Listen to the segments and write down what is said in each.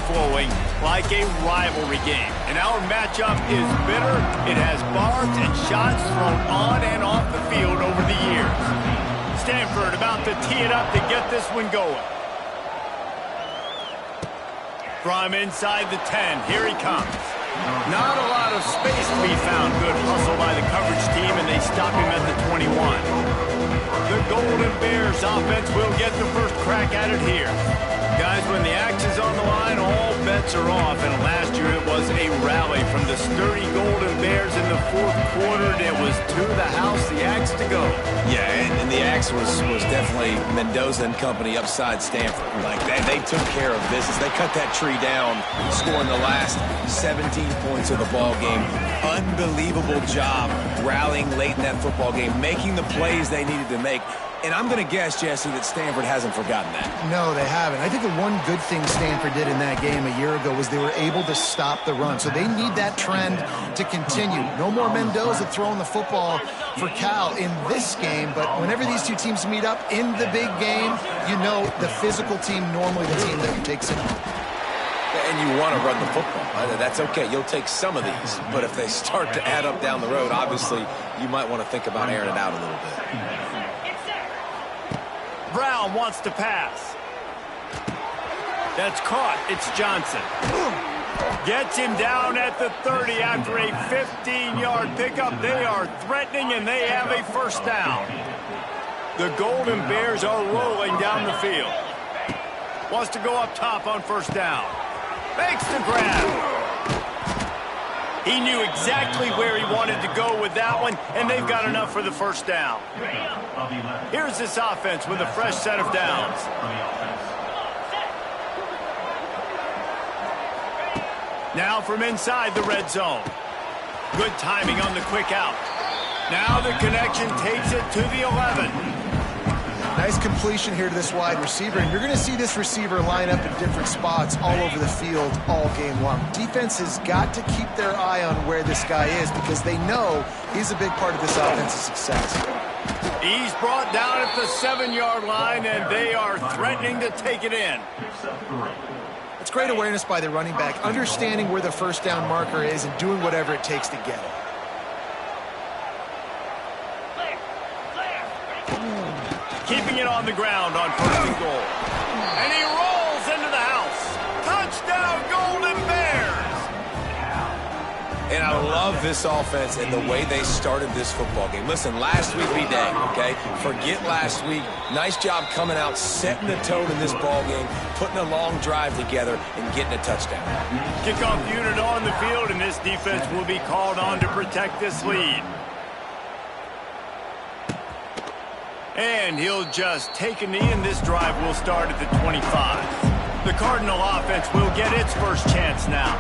flowing like a rivalry game. And our matchup is bitter. It has barbs and shots thrown on and off the field over the years. Stanford about to tee it up to get this one going. From inside the 10, here he comes. Not a lot of space to be found. Good hustle by the coverage team, and they stop him at the 21. The Golden Bears offense will get the first crack at it here. Guys, when the axe is on the line, all bets are off. And last year it was a rally from the sturdy Golden Bears in the fourth quarter. It was to the house, the axe to go. Yeah, and the axe was definitely Mendoza and company upside Stanford. Like, they took care of business. They cut that tree down, scoring the last 17 points of the ball game. Unbelievable job rallying late in that football game, making the plays they needed to make. And I'm going to guess, Jesse, that Stanford hasn't forgotten that. No, they haven't. I think the one good thing Stanford did in that game a year ago was they were able to stop the run. So they need that trend to continue. No more Mendoza throwing the football for Cal in this game. But whenever these two teams meet up in the big game, you know the physical team, normally the team that takes it home. And you want to run the football. That's okay. You'll take some of these. But if they start to add up down the road, obviously you might want to think about airing it out a little bit. Brown wants to pass. That's caught. It's Johnson. Gets him down at the 30 after a 15-yard pickup. They are threatening, and they have a first down. The Golden Bears are rolling down the field. Wants to go up top on first down. Makes the grab. He knew exactly where he wanted to go with that one, and they've got enough for the first down. Here's this offense with a fresh set of downs. Now from inside the red zone. Good timing on the quick out. Now the connection takes it to the 11. Nice completion here to this wide receiver, and you're going to see this receiver line up in different spots all over the field all game long. Defense has got to keep their eye on where this guy is because they know he's a big part of this offense's success. He's brought down at the 7-yard line, and they are threatening to take it in. It's great awareness by the running back, understanding where the first down marker is and doing whatever it takes to get it. Keeping it on the ground on first and goal. And he rolls into the house. Touchdown, Golden Bears! And I love this offense and the way they started this football game. Listen, last week be dang, okay? Forget last week. Nice job coming out, setting the tone in this ball game, putting a long drive together, and getting a touchdown. Kickoff unit on the field, and this defense will be called on to protect this lead. And he'll just take a knee, and this drive will start at the 25. The Cardinal offense will get its first chance now.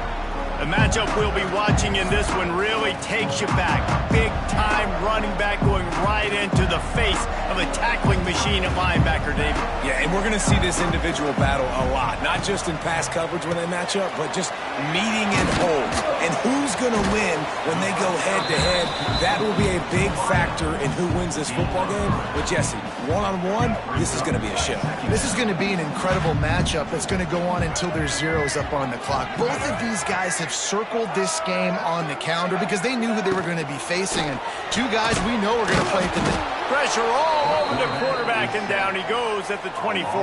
The matchup we'll be watching in this one really takes you back. Big-time running back going right into the face of a tackling machine at linebacker, David. Yeah, and we're going to see this individual battle a lot. Not just in pass coverage when they match up, but just meeting and holds. And who's going to win when they go head-to-head? That will be a big factor in who wins this football game. But, Jesse, one-on-one, this is going to be a show. This is going to be an incredible matchup that's going to go on until there's zeros up on the clock. Both of these guys have circled this game on the calendar because they knew who they were going to be facing. And two guys we know are going to play at the net. Pressure all over the quarterback, and down he goes at the 24.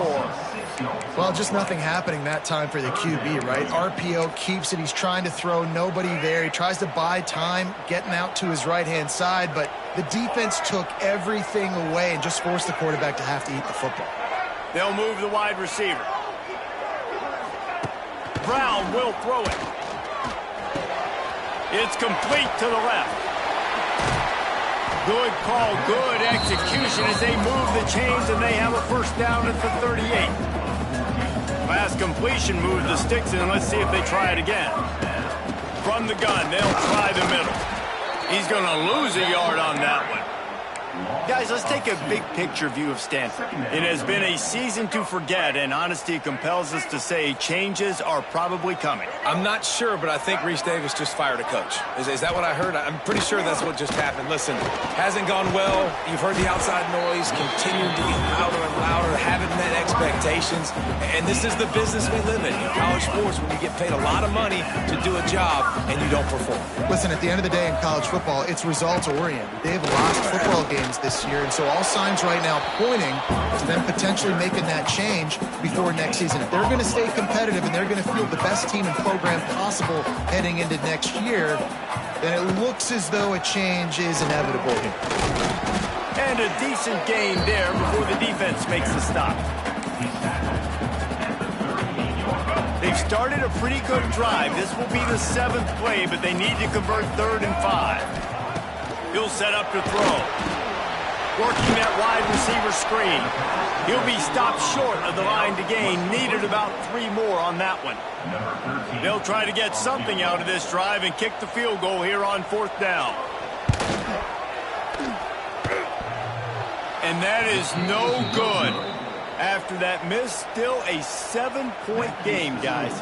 Well, just nothing happening that time for the QB, right? RPO keeps it. He's trying to throw, nobody there. He tries to buy time, getting out to his right-hand side, but the defense took everything away and just forced the quarterback to have to eat the football. They'll move the wide receiver. Brown will throw it. It's complete to the left. Good call, good execution as they move the chains, and they have a first down at the 38. Last completion moved the sticks, and let's see if they try it again. From the gun, they'll try the middle. He's going to lose a yard on that one. Guys, let's take a big picture view of Stanford. It has been a season to forget, and honesty compels us to say changes are probably coming. I'm not sure, but I think Reese Davis just fired a coach. Is that what I heard? I'm pretty sure that's what just happened. Listen, hasn't gone well. You've heard the outside noise, continuing to get louder and louder, haven't met expectations. And this is the business we live in college sports, when you get paid a lot of money to do a job and you don't perform. Listen, at the end of the day in college football, it's results-oriented. They've lost football games this year, and so all signs right now pointing to them potentially making that change before next season. If they're going to stay competitive and they're going to field the best team and program possible heading into next year, then it looks as though a change is inevitable here. And a decent gain there before the defense makes the stop. They've started a pretty good drive. This will be the 7th play, but they need to convert 3rd and 5. He'll set up to throw. Working that wide receiver screen. He'll be stopped short of the line to gain. Needed about 3 more on that one. They'll try to get something out of this drive and kick the field goal here on 4th down. And that is no good. After that miss, still a 7-point game, guys.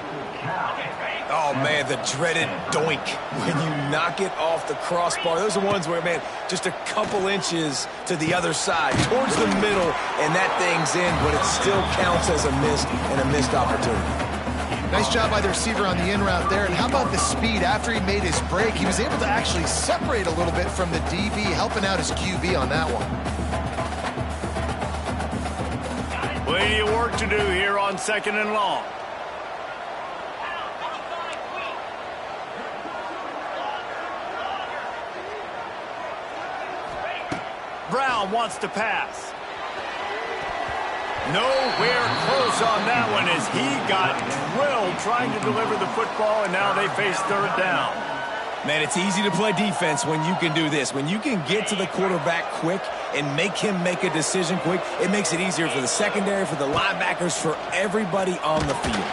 Oh, man, the dreaded doink when you knock it off the crossbar. Those are ones where, man, just a couple inches to the other side, towards the middle, and that thing's in, but it still counts as a miss and a missed opportunity. Nice job by the receiver on the in route there. And how about the speed? After he made his break, he was able to actually separate a little bit from the DB, helping out his QB on that one. Plenty of work to do here on 2nd and long. Brown wants to pass. Nowhere close on that one as he got drilled trying to deliver the football, and now they face 3rd down. Man, it's easy to play defense when you can do this. When you can get to the quarterback quick and make him make a decision quick, it makes it easier for the secondary, for the linebackers, for everybody on the field.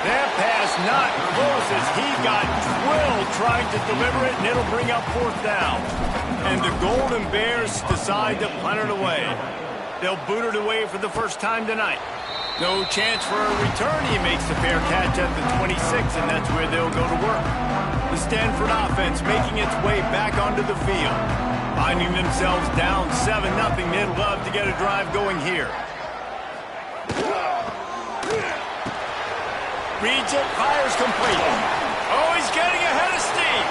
That pass not close as he got drilled trying to deliver it, and it'll bring up 4th down. And the Golden Bears decide to punt it away. They'll boot it away for the first time tonight. No chance for a return. He makes a fair catch at the 26, and that's where they'll go to work. The Stanford offense making its way back onto the field. Finding themselves down 7-0, they'd love to get a drive going here. Reads it, fires complete. Oh, he's getting ahead of steam.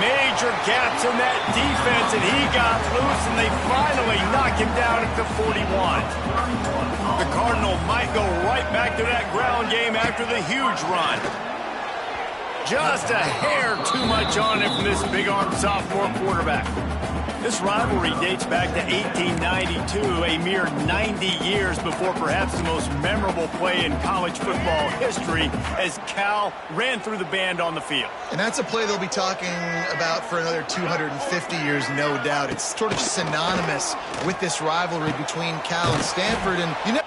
Major gaps in that defense, and he got loose, and they finally knock him down at the 41. The Cardinal might go right back to that ground game after the huge run. Just a hair too much on him from this big-armed sophomore quarterback. This rivalry dates back to 1892, a mere 90 years before perhaps the most memorable play in college football history as Cal ran through the band on the field. And that's a play they'll be talking about for another 250 years, no doubt. It's sort of synonymous with this rivalry between Cal and Stanford. And you know,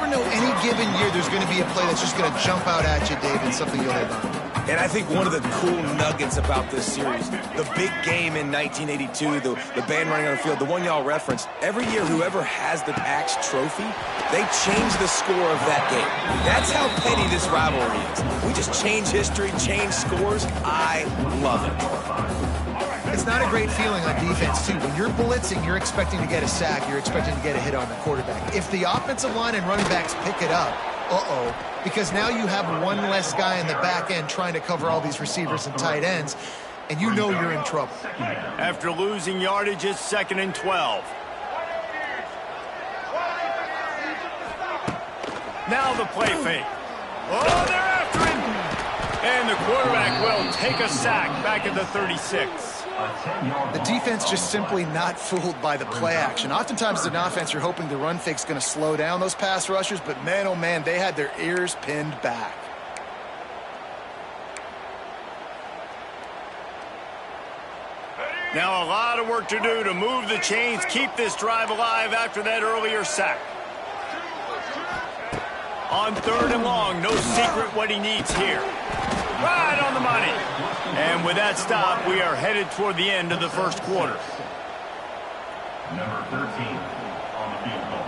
never know any given year there's going to be a play that's just going to jump out at you, David, something you'll hold on. And I think one of the cool nuggets about this series, the big game in 1982, the band running on the field, the one y'all referenced, every year whoever has the Axe trophy, they change the score of that game. That's how petty this rivalry is. We just change history, change scores. I love it. It's not a great feeling on defense, too. When you're blitzing, you're expecting to get a sack. You're expecting to get a hit on the quarterback. If the offensive line and running backs pick it up, because now you have one less guy in the back end trying to cover all these receivers and tight ends, and you know you're in trouble. After losing yardage, it's 2nd and 12. Now the play fake. Oh, they're after him! And the quarterback will take a sack back at the 36. The defense just simply not fooled by the play action. Oftentimes as an offense, you're hoping the run fake's going to slow down those pass rushers, but man, oh man, they had their ears pinned back. Now a lot of work to do to move the chains, keep this drive alive after that earlier sack. On 3rd and long, no secret what he needs here. Right on the money. And with that stop, we are headed toward the end of the first quarter. Number 13 on the field goal.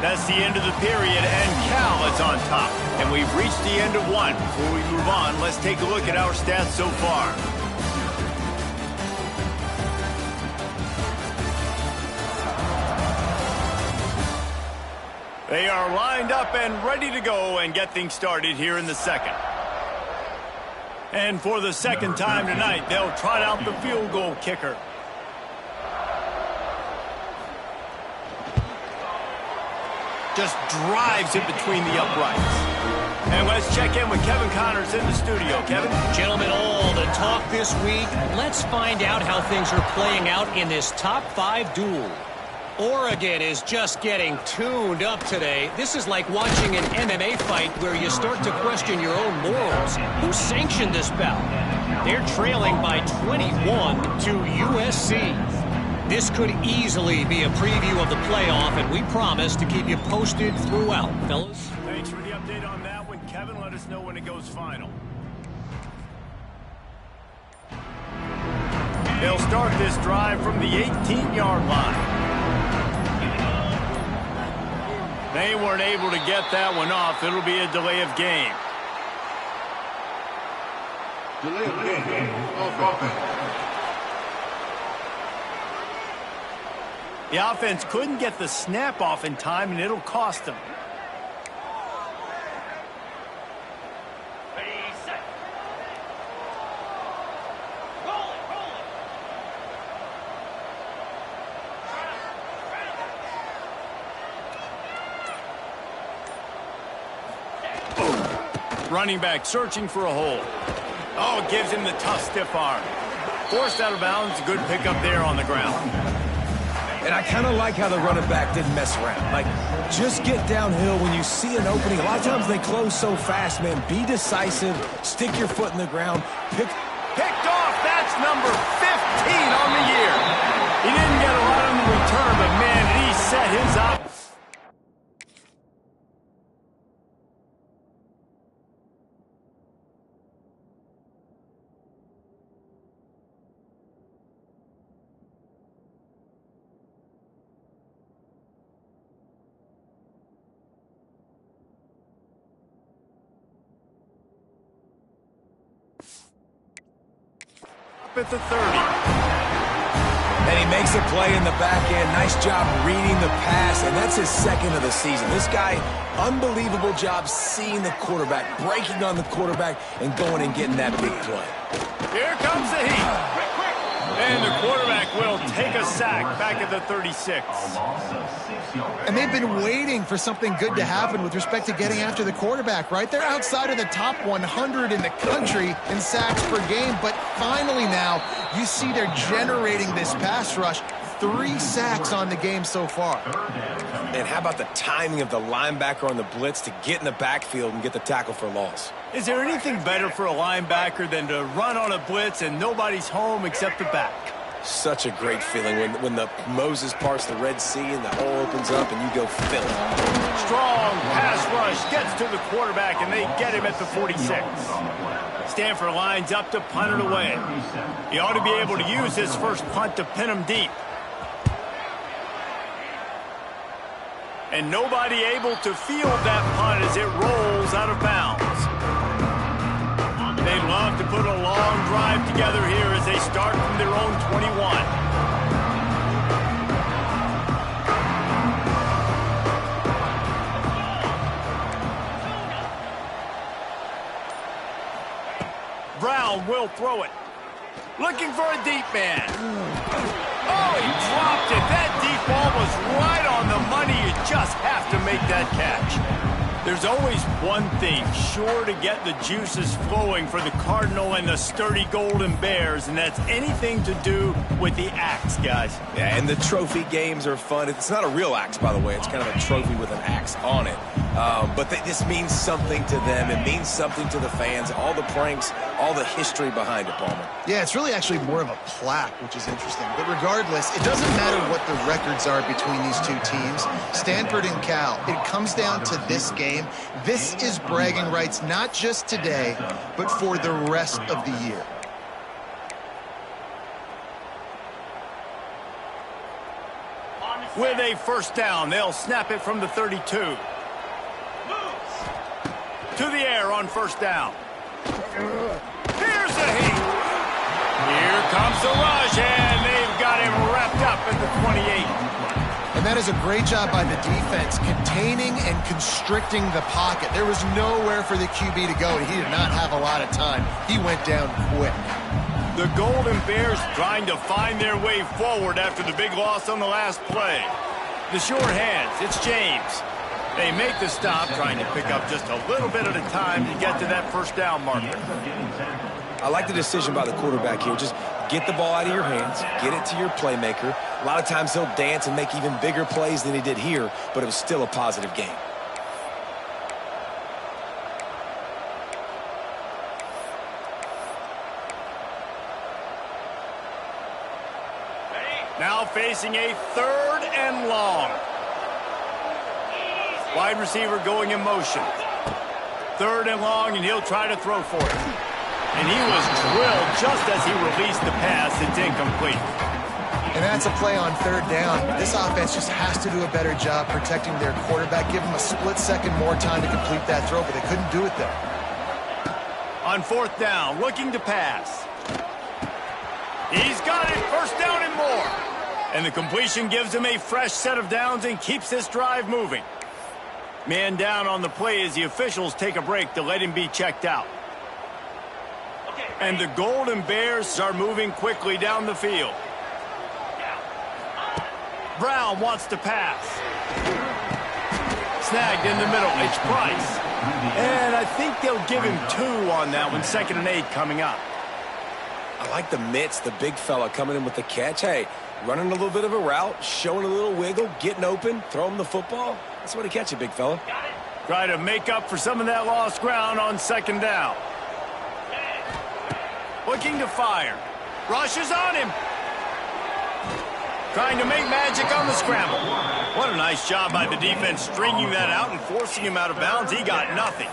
That's the end of the period, and Cal is on top. And we've reached the end of one. Before we move on, let's take a look at our stats so far. They are lined up and ready to go and get things started here in the second. And for the second time tonight, they'll trot out the field goal kicker. Just drives it between the uprights. And let's check in with Kevin Connors in the studio. Kevin? Gentlemen, all the talk this week. Let's find out how things are playing out in this top 5 duel. Oregon is just getting tuned up today. This is like watching an MMA fight where you start to question your own morals. Who sanctioned this bout? They're trailing by 21 to USC. This could easily be a preview of the playoff, and we promise to keep you posted throughout, fellas. Thanks for the update on that one, Kevin. Let us know when it goes final. They'll start this drive from the 18-yard line. They weren't able to get that one off. It'll be a delay of game. Delay of game. Offense. The offense couldn't get the snap off in time, and it'll cost them. Running back searching for a hole. Oh, it gives him the tough stiff arm. Forced out of bounds, good pickup there on the ground. And I kind of like how the running back didn't mess around. Like, just get downhill when you see an opening. A lot of times they close so fast, man. Be decisive. Stick your foot in the ground. Picked off. That's number 15 on the year. He didn't get a lot on the return, but man, did he set his up. At the 30. And he makes a play in the back end. Nice job reading the pass, and that's his 2nd of the season. This guy, unbelievable job seeing the quarterback, breaking on the quarterback, and going and getting that big play. Here comes the heat. And the quarterback will take a sack back at the 36. And they've been waiting for something good to happen with respect to getting after the quarterback, right? They're outside of the top 100 in the country in sacks per game, but finally now you see they're generating this pass rush. 3 sacks on the game so far. And how about the timing of the linebacker on the blitz to get in the backfield and get the tackle for loss? Is there anything better for a linebacker than to run on a blitz and nobody's home except the back? Such a great feeling when the Moses parts the Red Sea and the hole opens up and you go fill it. Strong pass rush gets to the quarterback, and they get him at the 46. Stanford lines up to punt it away. He ought to be able to use his first punt to pin him deep. And nobody able to field that punt as it rolls out of bounds. They'd love to put a long drive together here as they start from their own 21. Brown will throw it. Looking for a deep man. Oh, he dropped it. That deep ball was right on the money. You just have to make that catch. There's always one thing sure to get the juices flowing for the Cardinal and the sturdy Golden Bears, and that's anything to do with the axe, guys. Yeah, and the trophy games are fun. It's not a real axe, by the way. It's kind of a trophy with an axe on it. But this means something to them. It means something to the fans. All the pranks, all the history behind it, Palmer. Yeah, it's really actually more of a plaque, which is interesting. But regardless, it doesn't matter what the records are between these two teams, Stanford and Cal. It comes down to this game. This is bragging rights, not just today, but for the rest of the year. With a first down, they'll snap it from the 32. To the air on first down. Here's the heat. Here comes the rush, and they've got him wrapped up at the 28. And that is a great job by the defense, containing and constricting the pocket. There was nowhere for the QB to go. He did not have a lot of time. He went down quick. The Golden Bears trying to find their way forward after the big loss on the last play. The short hands, it's James. They make the stop, trying to pick up just a little bit at a time to get to that first down marker. I like the decision by the quarterback here. Just get the ball out of your hands, get it to your playmaker. A lot of times he'll dance and make even bigger plays than he did here, but it was still a positive game. Now facing a 3rd and long. Wide receiver going in motion. 3rd and long, and he'll try to throw for it. And he was drilled just as he released the pass. It's incomplete. And that's a play on 3rd down. This offense just has to do a better job protecting their quarterback. Give him a split second more time to complete that throw, but they couldn't do it there. On 4th down, looking to pass. He's got it, first down and more. And the completion gives him a fresh set of downs and keeps this drive moving. Man down on the play as the officials take a break to let him be checked out. And the Golden Bears are moving quickly down the field. Brown wants to pass. Snagged in the middle. It's Price. And I think they'll give him 2 on that one. 2nd and 8 coming up. I like the mitts, the big fella coming in with the catch. Hey, running a little bit of a route, showing a little wiggle, getting open, throw him the football. That's the way to catch it, big fella. Try to make up for some of that lost ground on 2nd down. Looking to fire. Rushes on him. Trying to make magic on the scramble. What a nice job by the defense stringing that out and forcing him out of bounds. He got nothing.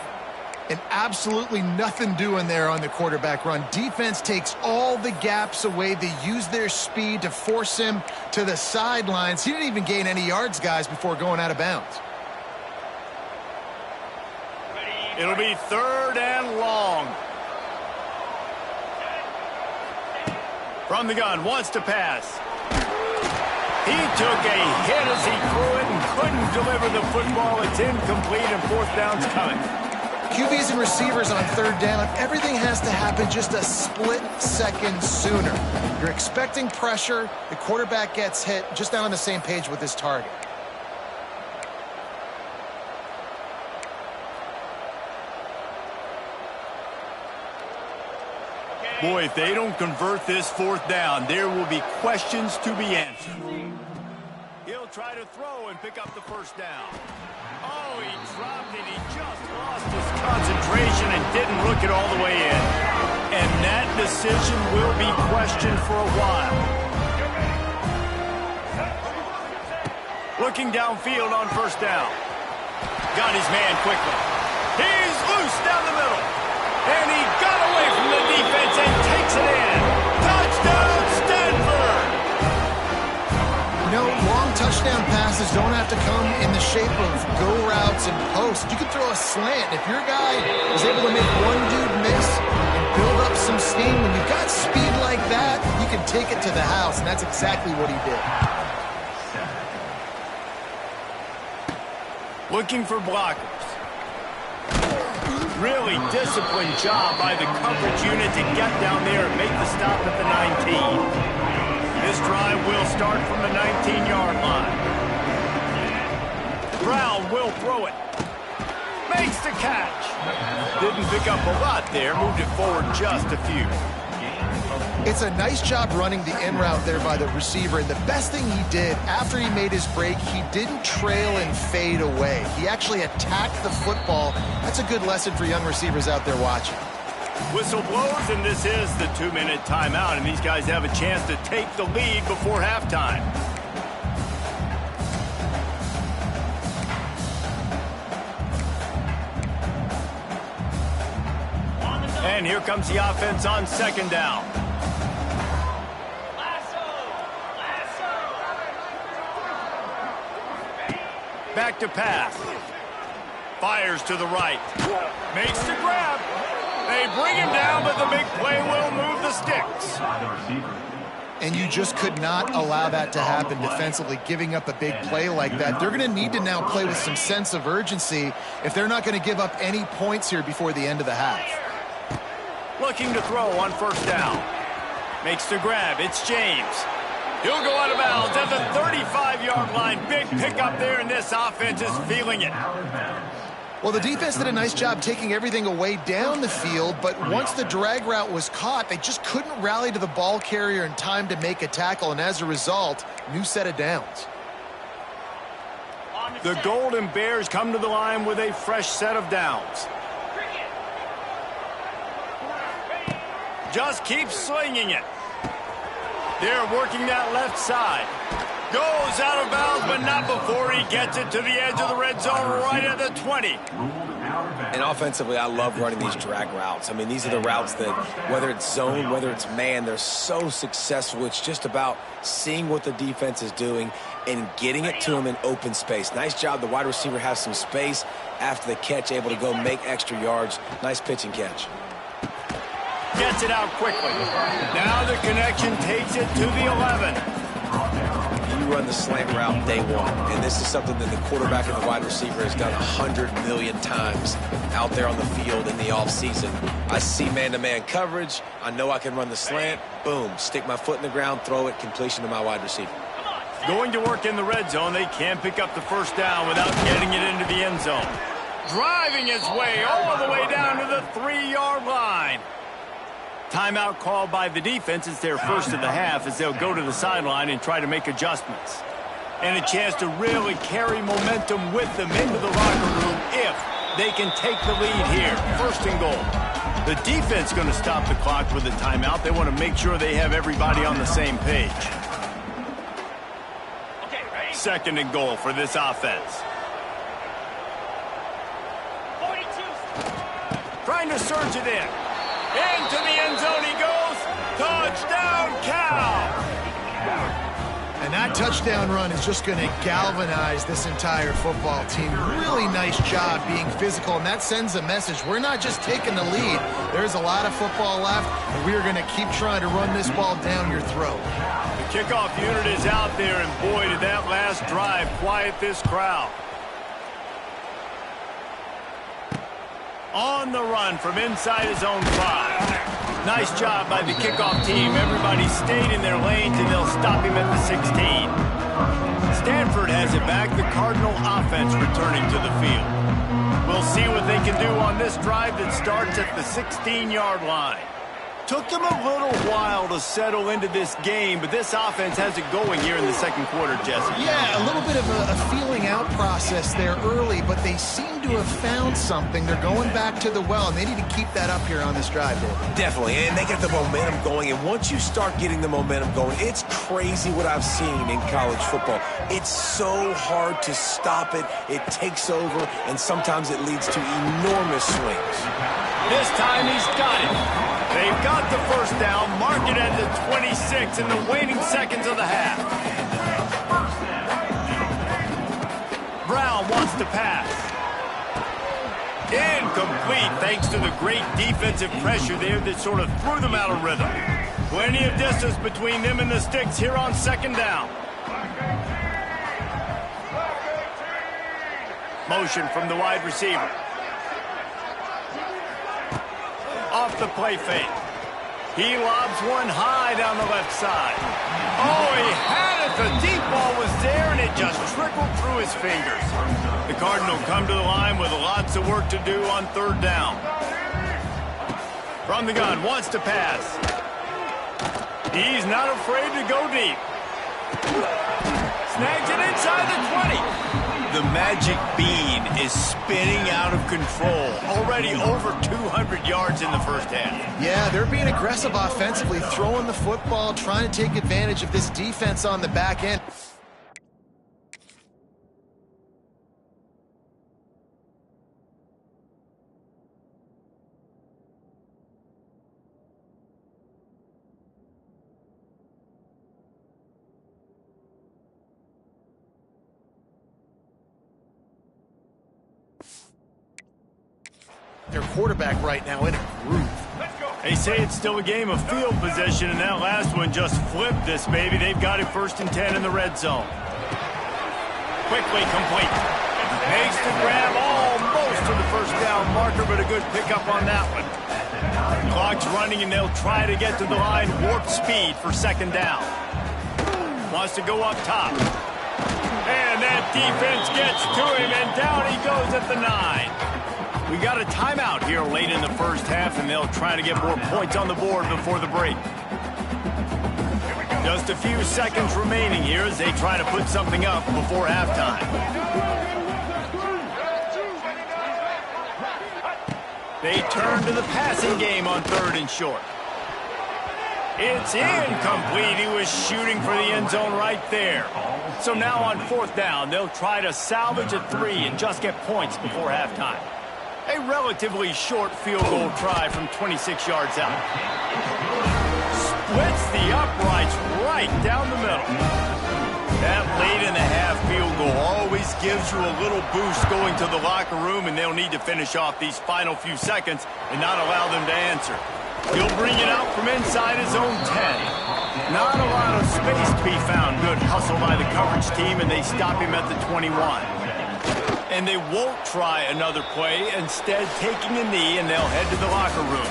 And absolutely nothing doing there on the quarterback run. Defense takes all the gaps away. They use their speed to force him to the sidelines. He didn't even gain any yards, guys, before going out of bounds. It'll be 3rd and long. From the gun, wants to pass. He took a hit as he threw it and couldn't deliver the football. It's incomplete and 4th down's coming. QBs and receivers on 3rd down, everything has to happen just a split second sooner. You're expecting pressure, the quarterback gets hit, just not on the same page with his target. Boy, if they don't convert this 4th down, there will be questions to be answered. He'll try to throw and pick up the first down. Oh, he dropped it. He just lost his concentration and didn't look it all the way in. And that decision will be questioned for a while. Looking downfield on first down. Got his man quickly. He's loose down the middle. And he got away from the defense and takes it in. Touchdown, Stanford! You know, long touchdown passes don't have to come in the shape of go routes and posts. You can throw a slant. If your guy is able to make one dude miss and build up some steam, when you've got speed like that, you can take it to the house, and that's exactly what he did. Looking for blockers. Really disciplined job by the coverage unit to get down there and make the stop at the 19. This drive will start from the 19-yard line. Brown will throw it. Makes the catch. Didn't pick up a lot there. Moved it forward just a few. It's a nice job running the in route there by the receiver. And the best thing he did after he made his break, he didn't trail and fade away. He actually attacked the football. That's a good lesson for young receivers out there watching. Whistle blows, and this is the 2-minute timeout. And these guys have a chance to take the lead before halftime. And here comes the offense on second down. Back to pass. Fires to the right. Makes the grab. They bring him down, but the big play will move the sticks. And you just could not allow that to happen defensively, giving up a big play like that. They're going to need to now play with some sense of urgency if they're not going to give up any points here before the end of the half. Looking to throw on first down. Makes the grab. It's James. He'll go out of bounds at the 35-yard line. Big pickup there, and this offense is feeling it. Well, the defense did a nice job taking everything away down the field, but once the drag route was caught, they just couldn't rally to the ball carrier in time to make a tackle, and as a result, new set of downs. The Golden Bears come to the line with a fresh set of downs. Just keeps slinging it. They're working that left side. Goes out of bounds, but not before he gets it to the edge of the red zone right at the 20. And offensively, I love running these drag routes. I mean, these are the routes that, whether it's zone, whether it's man, they're so successful. It's just about seeing what the defense is doing and getting it to them in open space. Nice job. The wide receiver has some space after the catch, able to go make extra yards. Nice pitch and catch. Gets it out quickly. Now the connection takes it to the 11. You run the slant route day one, and this is something that the quarterback and the wide receiver has done 100 million times out there on the field in the offseason. I see man-to-man coverage. I know I can run the slant. Boom. Stick my foot in the ground, throw it, completion to my wide receiver. Going to work in the red zone. They can't pick up the first down without getting it into the end zone. Driving his way all the way down to the 3-yard line. Timeout called by the defense. It's their first of the half as they'll go to the sideline and try to make adjustments. And a chance to really carry momentum with them into the locker room if they can take the lead here. First and goal. The defense going to stop the clock with a timeout. They want to make sure they have everybody on the same page. Second and goal for this offense. 42. Trying to surge it in. Into the end zone he goes. Touchdown, Cal! And that touchdown run is just going to galvanize this entire football team. Really nice job being physical, and that sends a message. We're not just taking the lead. There's a lot of football left, and we're going to keep trying to run this ball down your throat. The kickoff unit is out there, and boy, did that last drive quiet this crowd. On the run from inside his own 5. Nice job by the kickoff team. Everybody stayed in their lanes, and they'll stop him at the 16. Stanford has it back. The Cardinal offense returning to the field. We'll see what they can do on this drive that starts at the 16-yard line. took them a little while to settle into this game, but this offense has it going here in the second quarter, Jesse. Yeah, a little bit of a feeling out process there early, but they seem to have found something. They're going back to the well, and they need to keep that up here on this drive, Dave. Definitely, and they get the momentum going, and once you start getting the momentum going, it's crazy what I've seen in college football. It's so hard to stop it. It takes over, and sometimes it leads to enormous swings. This time he's got it. They've got the first down, mark it at the 26 in the waning seconds of the half. Brown wants to pass. Incomplete thanks to the great defensive pressure there that sort of threw them out of rhythm. Plenty of distance between them and the sticks here on second down. Motion from the wide receiver. Off the play fake. He lobs one high down the left side. Oh, he had it. The deep ball was there, and it just trickled through his fingers. The Cardinals come to the line with lots of work to do on third down. From the gun, wants to pass. He's not afraid to go deep. Snags it inside the 20. The magic bean is spinning out of control. Already over 200 yards in the first half. Yeah, they're being aggressive offensively, throwing the football, trying to take advantage of this defense on the back end. Their quarterback right now in a groove. They say it's still a game of field possession, and that last one just flipped this baby. They've got it 1st and 10 in the red zone. Quickly complete. Makes the grab almost to the first down marker, but a good pickup on that one. Clock's running, and they'll try to get to the line warp speed for second down. Wants to go up top. And that defense gets to him, and down he goes at the 9. We got a timeout here late in the first half, and they'll try to get more points on the board before the break. Just a few seconds remaining here as they try to put something up before halftime. They turn to the passing game on 3rd and short. It's incomplete. He was shooting for the end zone right there. So now on 4th down, they'll try to salvage a 3 and just get points before halftime. A relatively short field goal try from 26 yards out. Splits the uprights right down the middle. That late in the half field goal always gives you a little boost going to the locker room, and they'll need to finish off these final few seconds and not allow them to answer. He'll bring it out from inside his own 10. Not a lot of space to be found. Good hustle by the coverage team, and they stop him at the 21. And they won't try another play, instead taking a knee, and they'll head to the locker room.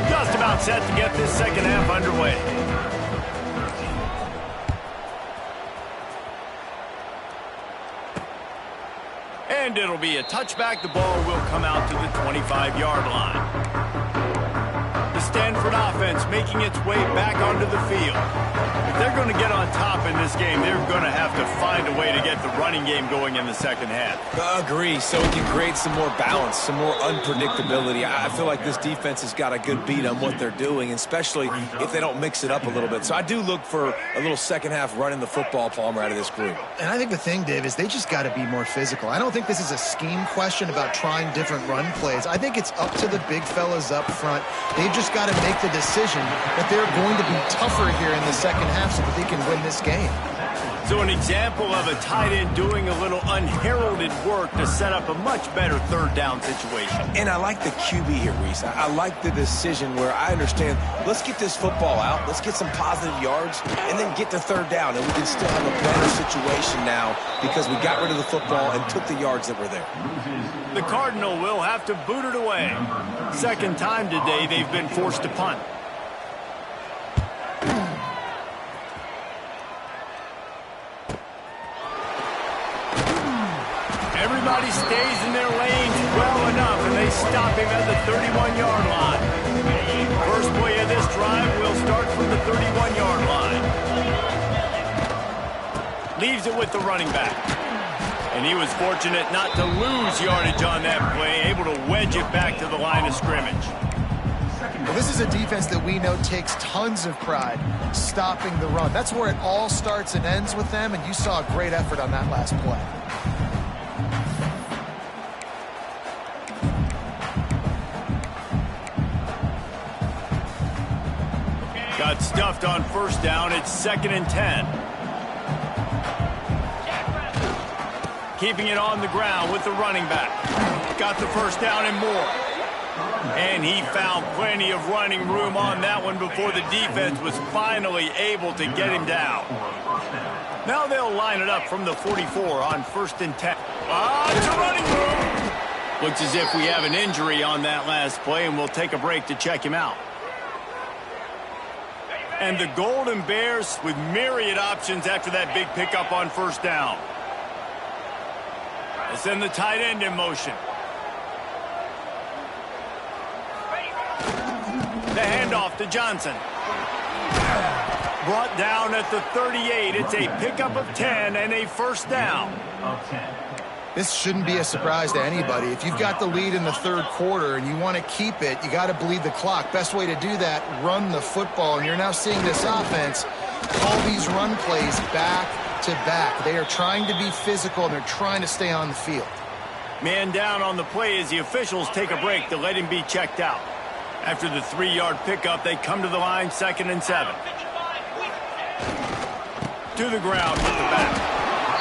Just about set to get this second half underway. And it'll be a touchback. The ball will come out to the 25-yard line. The Stanford offense making its way back onto the field. If they're going to get on top in this game, they're going to have to find a way to get the running game going in the second half. Agree, so it can create some more balance, some more unpredictability. I feel like this defense has got a good beat on what they're doing, especially if they don't mix it up a little bit. So I do look for a little second half running the football, Palmer, out of this group. And I think the thing, Dave, is they just got to be more physical. I don't think this is a scheme question about trying different run plays. I think it's up to the big fellas up front. They've just got to make the decision that they're going to be tougher here in the second half so that they can win this game. So an example of a tight end doing a little unheralded work to set up a much better third down situation. And I like the QB here, Reese. I like the decision where I understand, let's get this football out, let's get some positive yards, and then get to third down, and we can still have a better situation now because we got rid of the football and took the yards that were there. The Cardinal will have to boot it away. Second time today they've been forced to punt. Everybody stays in their lanes well enough, and they stop him at the 31-yard line. First play of this drive will start from the 31-yard line. Leaves it with the running back. And he was fortunate not to lose yardage on that play, able to wedge it back to the line of scrimmage. Well, this is a defense that we know takes tons of pride stopping the run. That's where it all starts and ends with them, and you saw a great effort on that last play. Got stuffed on first down. It's 2nd and 10. Keeping it on the ground with the running back. Got the first down and more. And he found plenty of running room on that one before the defense was finally able to get him down. Now they'll line it up from the 44 on 1st and 10. It's a running room. Looks as if we have an injury on that last play, and we'll take a break to check him out. And the Golden Bears with myriad options after that big pickup on first down. They send the tight end in motion. The handoff to Johnson. Brought down at the 38. It's a pickup of 10 and a first down. This shouldn't be a surprise to anybody. If you've got the lead in the third quarter and you want to keep it, you got to bleed the clock. Best way to do that, run the football. And you're now seeing this offense call these run plays back to back. They are trying to be physical, and they're trying to stay on the field. Man down on the play as the officials take a break to let him be checked out. After the 3-yard pickup, they come to the line, 2nd and 7. To the ground with the back.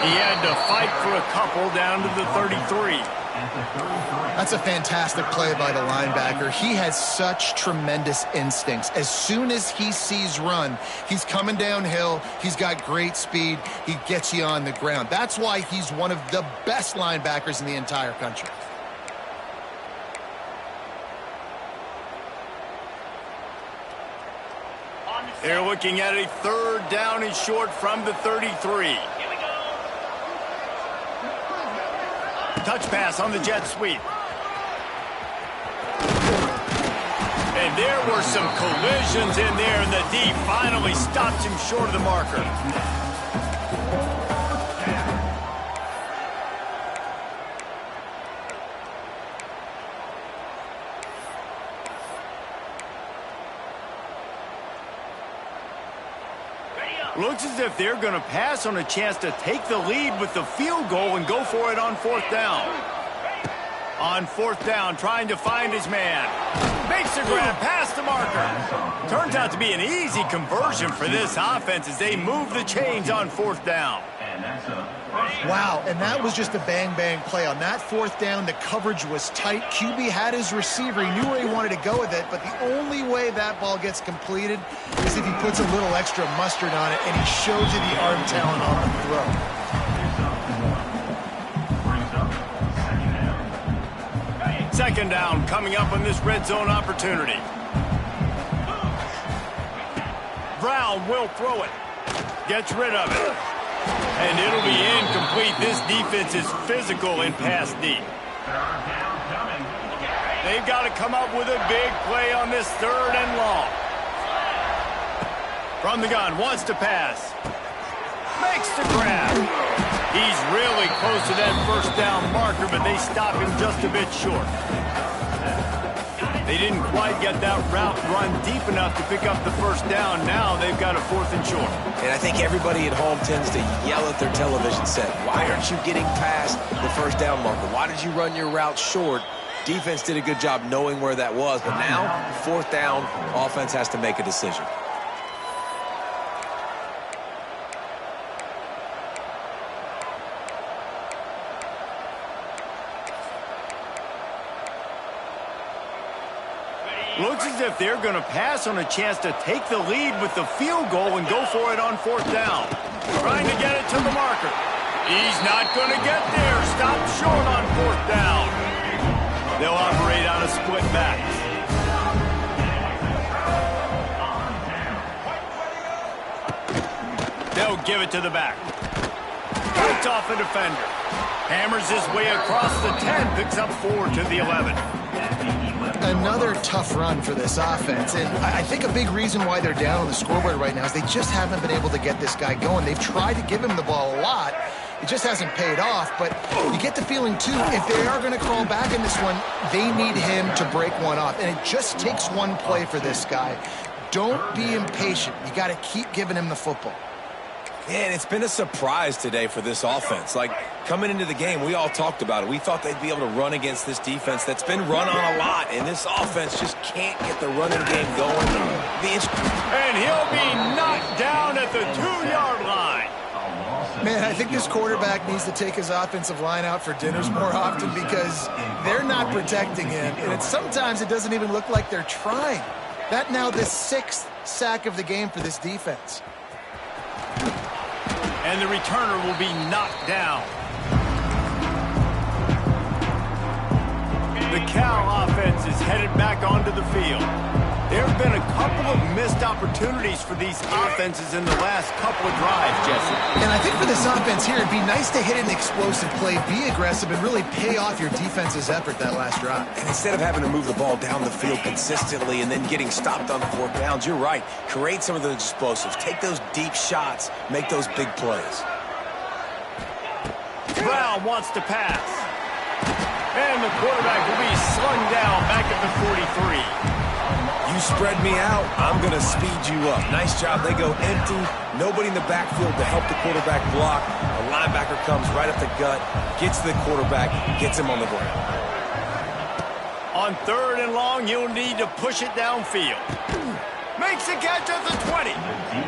He had to fight for a couple down to the 33. That's a fantastic play by the linebacker. He has such tremendous instincts. As soon as he sees run, he's coming downhill. He's got great speed. He gets you on the ground. That's why he's one of the best linebackers in the entire country. They're looking at a 3rd down and short from the 33. Touch pass on the jet sweep. And there were some collisions in there, and the D finally stopped him short of the marker. Looks as if they're going to pass on a chance to take the lead with the field goal and go for it on 4th down. On 4th down, trying to find his man. Makes the grab past the marker. Turns out to be an easy conversion for this offense as they move the chains on 4th down. Wow, and that was just a bang-bang play. On that 4th down, the coverage was tight. QB had his receiver. He knew where he wanted to go with it, but the only way that ball gets completed is if he puts a little extra mustard on it, and he shows you the arm talent on the throw. Second down coming up on this red zone opportunity. Brown will throw it. Gets rid of it. And it'll be incomplete. This defense is physical in pass D. They've got to come up with a big play on this 3rd and long. From the gun, wants to pass. Makes the grab. He's really close to that first down marker, but they stop him just a bit short. They didn't quite get that route run deep enough to pick up the first down. Now they've got a 4th and short. And I think everybody at home tends to yell at their television set. Why aren't you getting past the first down marker? Why did you run your route short? Defense did a good job knowing where that was. But now, 4th down, offense has to make a decision. Looks as if they're going to pass on a chance to take the lead with the field goal and go for it on 4th down. Trying to get it to the marker. He's not going to get there. Stopped short on 4th down. They'll operate on a split back. They'll give it to the back. Fights off a defender. Hammers his way across the 10. Picks up 4 to the 11. another tough run for this offense. And I think a big reason why they're down on the scoreboard right now is they just haven't been able to get this guy going. They've tried to give him the ball a lot. It just hasn't paid off. But you get the feeling, too, if they are going to crawl back in this one, they need him to break one off. And it just takes one play for this guy. Don't be impatient. You got to keep giving him the football. Yeah, and it's been a surprise today for this offense. Like, coming into the game, we all talked about it. We thought they'd be able to run against this defense that's been run on a lot, and this offense just can't get the running game going. And he'll be knocked down at the 2-yard line. Man, I think this quarterback needs to take his offensive line out for dinners more often because they're not protecting him, and sometimes it doesn't even look like they're trying. That now the 6th sack of the game for this defense. And the returner will be knocked down. The Cal offense is headed back onto the field. There have been a couple of missed opportunities for these offenses in the last couple of drives, Jesse. And I think for this offense here, it'd be nice to hit an explosive play, be aggressive, and really pay off your defense's effort that last drive. And instead of having to move the ball down the field consistently and then getting stopped on 4th downs, you're right. Create some of those explosives. Take those deep shots. Make those big plays. Brown wants to pass. And the quarterback will be slung down back at the 43. You spread me out, I'm going to speed you up. Nice job. They go empty. Nobody in the backfield to help the quarterback block. The linebacker comes right up the gut, gets the quarterback, gets him on the ground. On 3rd and long, you'll need to push it downfield. Makes a catch at the 20.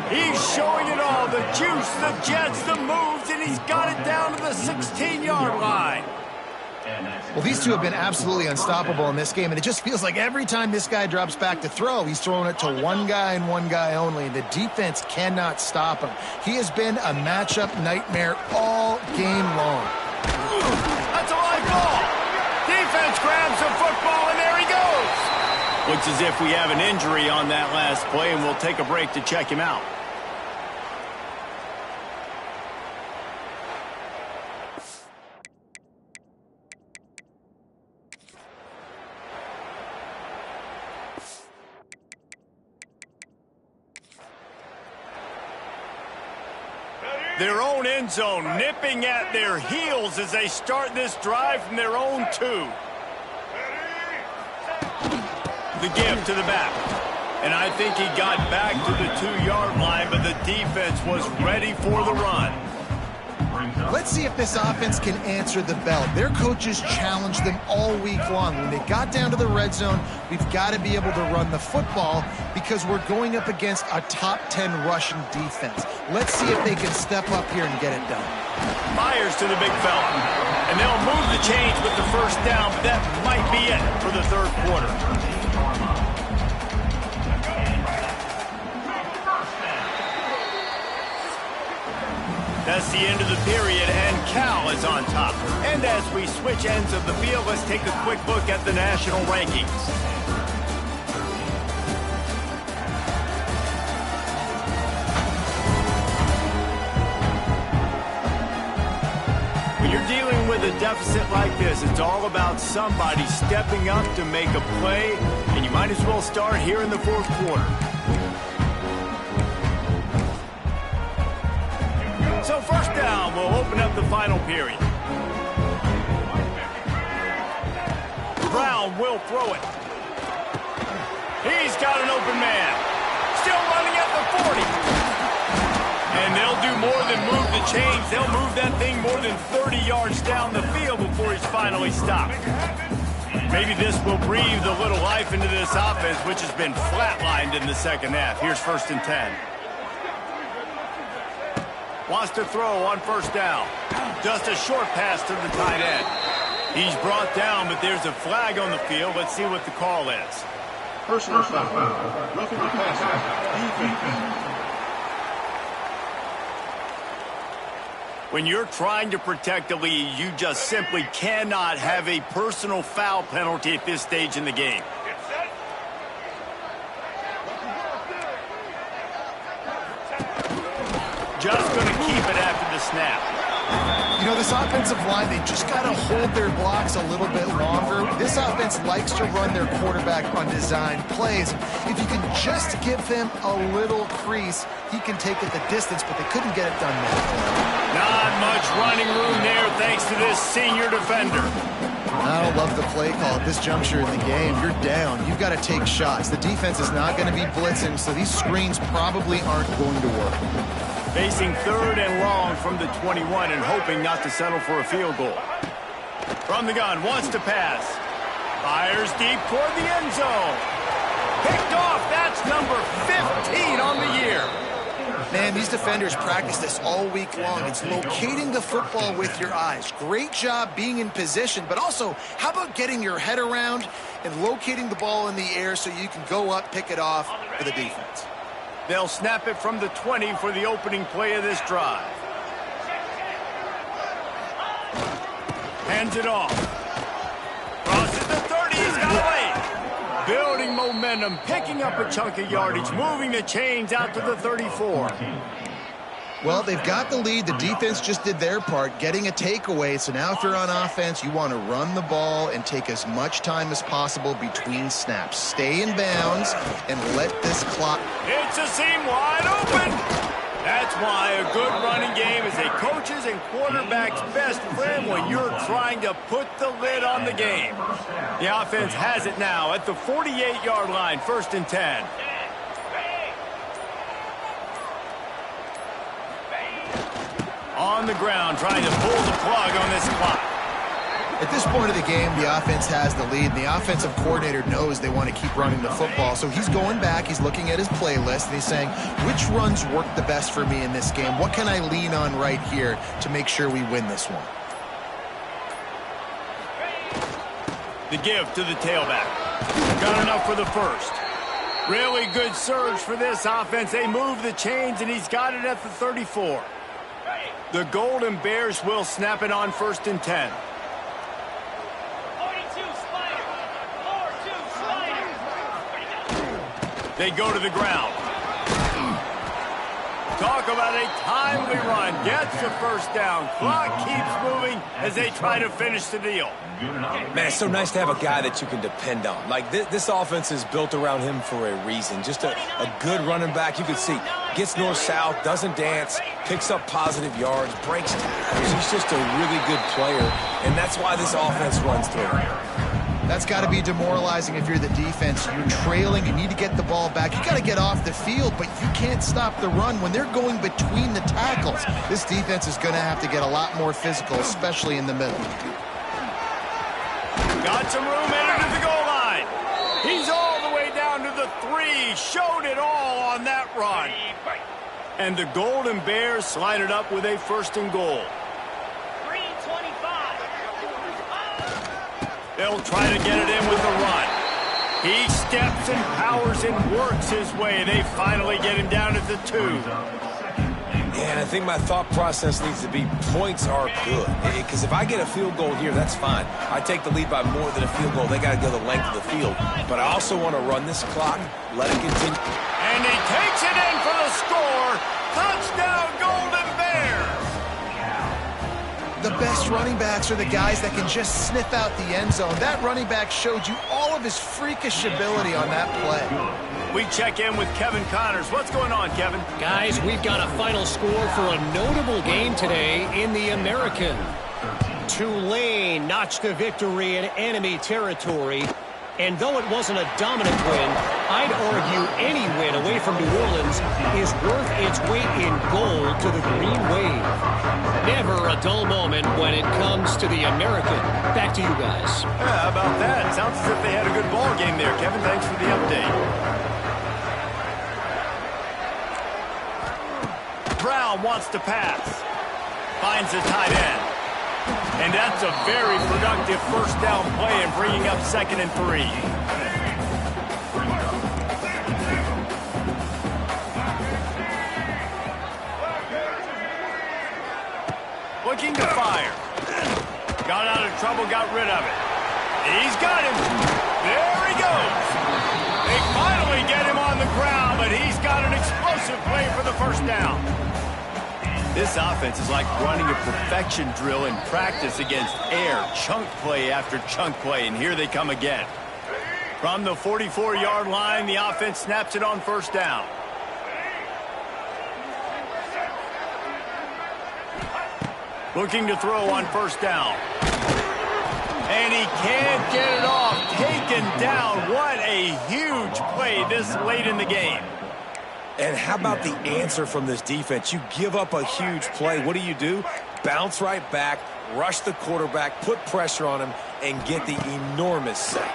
He's showing it all. The juice, the jets, the moves, and he's got it down to the 16-yard line. Well, these two have been absolutely unstoppable in this game, and it just feels like every time this guy drops back to throw, he's throwing it to one guy and one guy only. The defense cannot stop him. He has been a matchup nightmare all game long. That's a live ball. Defense grabs the football, and there he goes. Looks as if we have an injury on that last play, and we'll take a break to check him out. Their own end zone nipping at their heels as they start this drive from their own 2. The give to the back. And I think he got back to the 2-yard line, but the defense was ready for the run. Let's see if this offense can answer the bell. Their coaches challenged them all week long. When they got down to the red zone, we've got to be able to run the football because we're going up against a top 10 Russian defense. Let's see if they can step up here and get it done. Myers to the big fella. And they'll move the chains with the 1st down, but that might be it for the 3rd quarter. That's the end of the period, and Cal is on top. And as we switch ends of the field, let's take a quick look at the national rankings. When you're dealing with a deficit like this, it's all about somebody stepping up to make a play, and you might as well start here in the 4th quarter. So 1st down will open up the final period. Brown will throw it. He's got an open man. Still running at the 40. And they'll do more than move the chains. They'll move that thing more than 30 yards down the field before he's finally stopped. Maybe this will breathe a little life into this offense, which has been flatlined in the 2nd half. Here's 1st and 10. Wants to throw on 1st down. Just a short pass to the tight end. He's brought down, but there's a flag on the field. Let's see what the call is. Personal foul. Roughing the passer. Defense. When you're trying to protect a lead, you just simply cannot have a personal foul penalty at this stage in the game. Just going to keep it after the snap. You know, this offensive line, they just got to hold their blocks a little bit longer. This offense likes to run their quarterback on design plays. If you can just give him a little crease, he can take it the distance, but they couldn't get it done there. Not much running room there thanks to this senior defender. I don't love the play call at this juncture in the game. You're down. You've got to take shots. The defense is not going to be blitzing, so these screens probably aren't going to work. Facing 3rd and long from the 21 and hoping not to settle for a field goal. From the gun, wants to pass. Fires deep toward the end zone. Picked off. That's number 15 on the year. Man, these defenders practice this all week long. It's locating the football with your eyes. Great job being in position, but also, how about getting your head around and locating the ball in the air so you can go up, pick it off for the defense. They'll snap it from the 20 for the opening play of this drive. Hands it off. Crosses the 30. He's got away. Building momentum, picking up a chunk of yardage, moving the chains out to the 34. Well, they've got the lead. The defense just did their part, getting a takeaway. So now if you're on offense, you want to run the ball and take as much time as possible between snaps. Stay in bounds and let this clock. It's a seam wide open. That's why a good running game is a coach's and quarterback's best friend when you're trying to put the lid on the game. The offense has it now at the 48-yard line, 1st and 10. On the ground, trying to pull the plug on this clock. At this point of the game, the offense has the lead, and the offensive coordinator knows they want to keep running the football. So he's going back, he's looking at his playlist, and he's saying, which runs work the best for me in this game? What can I lean on right here to make sure we win this one? The give to the tailback. Got enough for the first. Really good surge for this offense. They move the chains, and he's got it at the 34. The Golden Bears will snap it on 1st and 10. They go to the ground. Talk about a timely run. Gets the first down. Clock keeps moving as they try to finish the deal. Man, it's so nice to have a guy that you can depend on. Like, this offense is built around him for a reason. Just a good running back. You can see, gets north-south, doesn't dance, picks up positive yards, breaks tackles. He's just a really good player, and that's why this offense runs through him. That's got to be demoralizing if you're the defense. You're trailing, you need to get the ball back. You got to get off the field, but you can't stop the run when they're going between the tackles. This defense is going to have to get a lot more physical, especially in the middle. Got some room headed to the goal line. He's all the way down to the 3. Showed it all on that run. And the Golden Bears slide it up with a 1st and goal. They'll try to get it in with the run. He steps and powers and works his way. They finally get him down at the 2. Yeah, and I think my thought process needs to be points are good. Because if I get a field goal here, that's fine. I take the lead by more than a field goal. They got to go the length of the field. But I also want to run this clock, let it continue. And he takes it in for the score. Touchdown, Golden Bears. The best running backs are the guys that can just sniff out the end zone. That running back showed you all of his freakish ability on that play. We check in with Kevin Connors. What's going on, Kevin? Guys, we've got a final score for a notable game today in the American. Tulane notched a victory in enemy territory. And though it wasn't a dominant win, I'd argue any win away from New Orleans is worth its weight in gold to the Green Wave. Never a dull moment when it comes to the American. Back to you guys. Yeah, how about that? Sounds as if they had a good ball game there, Kevin. Thanks for the update. Brown wants to pass. Finds a tight end. And that's a very productive 1st down play and bringing up 2nd and 3. Looking to fire. Got out of trouble, got rid of it. He's got him. There he goes. They finally get him on the ground, but he's got an explosive play for the 1st down. This offense is like running a perfection drill in practice against air, chunk play after chunk play, and here they come again. From the 44-yard line, the offense snaps it on first down. Looking to throw on first down. And he can't get it off. Taken down. What a huge play this late in the game. And how about the answer from this defense? You give up a huge play. What do? Bounce right back, rush the quarterback, put pressure on him, and get the enormous sack.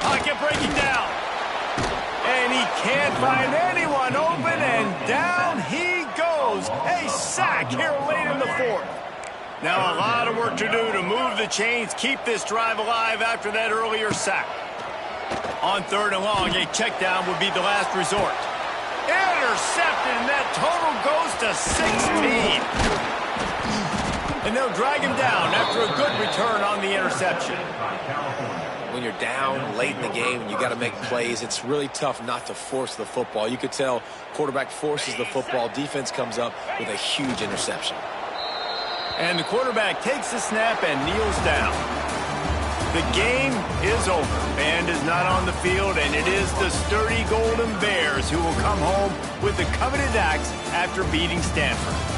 Pocket breaking down. And he can't find anyone open, and down he goes. A sack here late in the fourth. Now a lot of work to do to move the chains, keep this drive alive after that earlier sack. On third and long, a check down would be the last resort. Intercepted, and that total goes to 16. And they'll drag him down after a good return on the interception. When you're down late in the game and you got to make plays, it's really tough not to force the football. You could tell quarterback forces the football, defense comes up with a huge interception. And the quarterback takes the snap and kneels down. The game is over. Band is not on the field, and it is the sturdy Golden Bears who will come home with the coveted axe after beating Stanford.